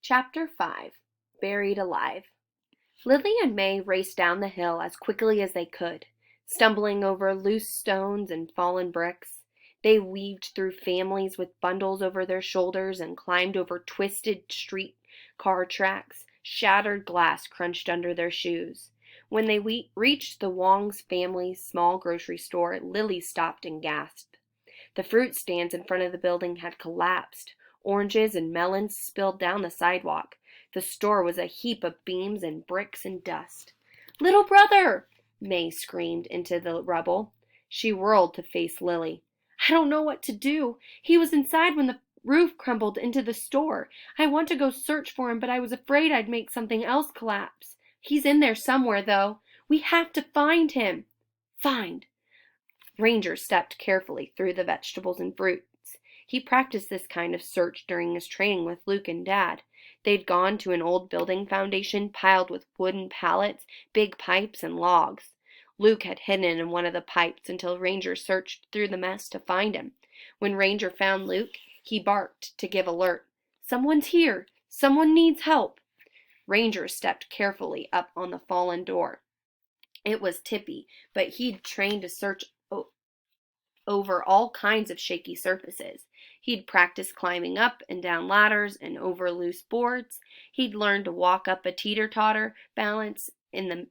Chapter 5 Buried Alive. Lily and May raced down the hill as quickly as they could, stumbling over loose stones and fallen bricks. They weaved through families with bundles over their shoulders and climbed over twisted street car tracks. Shattered glass crunched under their shoes. When they reached the Wong's family's small grocery store, Lily stopped and gasped. The fruit stands in front of the building had collapsed. Oranges and melons spilled down the sidewalk. The store was a heap of beams and bricks and dust. "Little brother!" May screamed into the rubble. She whirled to face Lily. "I don't know what to do. He was inside when the roof crumbled into the store. I want to go search for him, but I was afraid I'd make something else collapse. He's in there somewhere, though. We have to find him." "Find." Ranger stepped carefully through the vegetables and fruits. He practiced this kind of search during his training with Luke and Dad. They'd gone to an old building foundation piled with wooden pallets, big pipes, and logs. Luke had hidden in one of the pipes until Ranger searched through the mess to find him. When Ranger found Luke, he barked to give alert. "Someone's here! Someone needs help!" Ranger stepped carefully up on the fallen door. It was tippy, but he'd trained to search over all kinds of shaky surfaces. He'd practiced climbing up and down ladders and over loose boards. He'd learned to walk up a teeter-totter, balance in the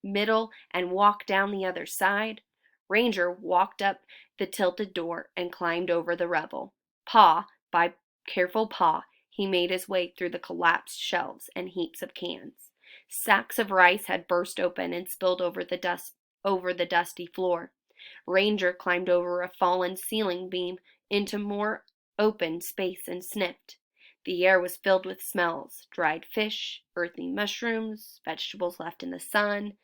middle, and walk down the other side. Ranger walked up the tilted door and climbed over the rubble. By careful paw, he made his way through the collapsed shelves and heaps of cans. Sacks of rice had burst open and spilled over the dusty floor. Ranger climbed over a fallen ceiling beam into more open space and sniffed. The air was filled with smells: dried fish, earthy mushrooms, vegetables left in the sun.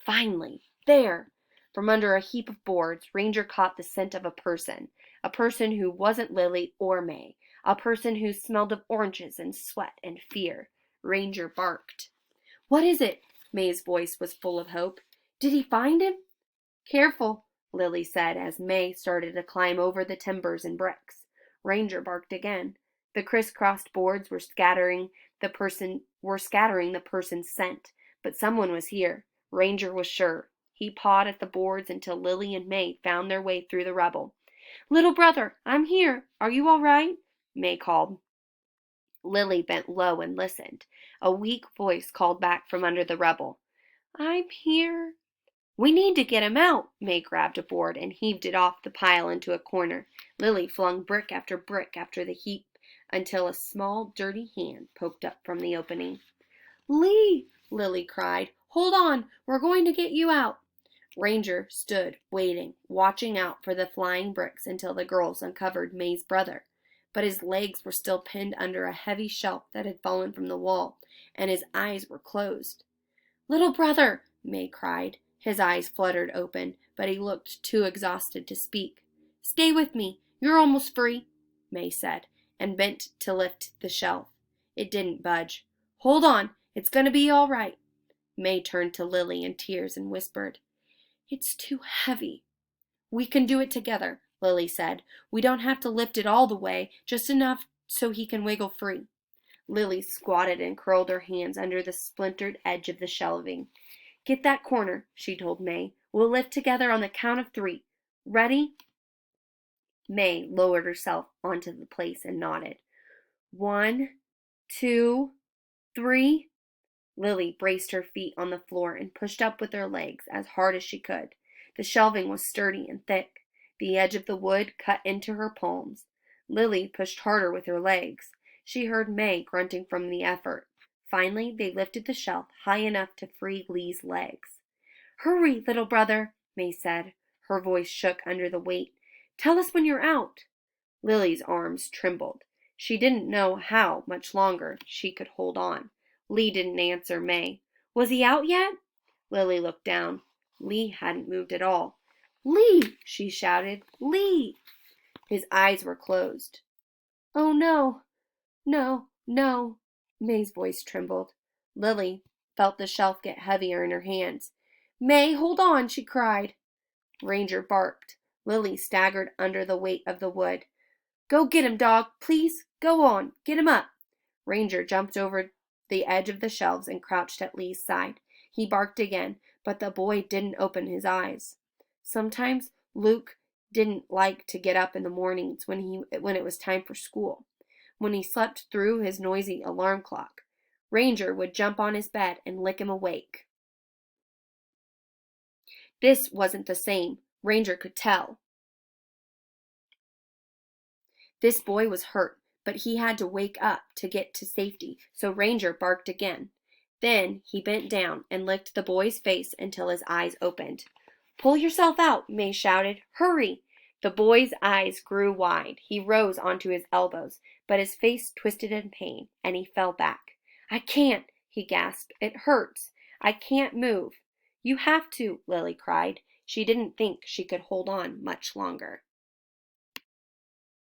Finally, there! From under a heap of boards, Ranger caught the scent of a person who wasn't Lily or May, a person who smelled of oranges and sweat and fear. Ranger barked. "What is it?" May's voice was full of hope. "Did he find him?" "Careful," Lily said as May started to climb over the timbers and bricks. Ranger barked again. The crisscrossed boards were scattering the person's scent, but someone was here. Ranger was sure. He pawed at the boards until Lily and May found their way through the rubble. "Little brother, I'm here. Are you all right?" May called. Lily bent low and listened. A weak voice called back from under the rubble. "I'm here." "We need to get him out." May grabbed a board and heaved it off the pile into a corner. Lily flung brick after the heap until a small, dirty hand poked up from the opening. "Lee!" Lily cried. "Hold on! We're going to get you out!" Ranger stood, waiting, watching out for the flying bricks until the girls uncovered May's brother. But his legs were still pinned under a heavy shelf that had fallen from the wall, and his eyes were closed. "Little brother!" May cried. His eyes fluttered open, but he looked too exhausted to speak. "Stay with me. You're almost free," May said, and bent to lift the shelf. It didn't budge. "Hold on. It's going to be all right." May turned to Lily in tears and whispered, "It's too heavy." "We can do it together," Lily said. "We don't have to lift it all the way, just enough so he can wiggle free." Lily squatted and curled her hands under the splintered edge of the shelving. "Get that corner," she told May. "We'll lift together on the count of 3. Ready?" May lowered herself onto the place and nodded. 1, 2, 3. Lily braced her feet on the floor and pushed up with her legs as hard as she could. The shelving was sturdy and thick. The edge of the wood cut into her palms. Lily pushed harder with her legs. She heard May grunting from the effort. Finally, they lifted the shelf high enough to free Lee's legs. "Hurry, little brother," May said. Her voice shook under the weight. "Tell us when you're out." Lily's arms trembled. She didn't know how much longer she could hold on. Lee didn't answer May. "Was he out yet?" Lily looked down. Lee hadn't moved at all. "Lee!" she shouted. "Lee!" His eyes were closed. "Oh, no. No. May's voice trembled. Lily felt the shelf get heavier in her hands. "May, hold on," she cried. Ranger barked. Lily staggered under the weight of the wood. "Go get him, dog. Please, go on. Get him up." Ranger jumped over the edge of the shelves and crouched at Lee's side. He barked again, but the boy didn't open his eyes. Sometimes Luke didn't like to get up in the mornings when it was time for school. When he slept through his noisy alarm clock, Ranger would jump on his bed and lick him awake. This wasn't the same. Ranger could tell. This boy was hurt, but he had to wake up to get to safety, so Ranger barked again. Then he bent down and licked the boy's face until his eyes opened. "Pull yourself out," May shouted. "Hurry!" The boy's eyes grew wide. He rose onto his elbows, but his face twisted in pain, and he fell back. "I can't," he gasped. "It hurts. I can't move." "You have to," Lily cried. She didn't think she could hold on much longer.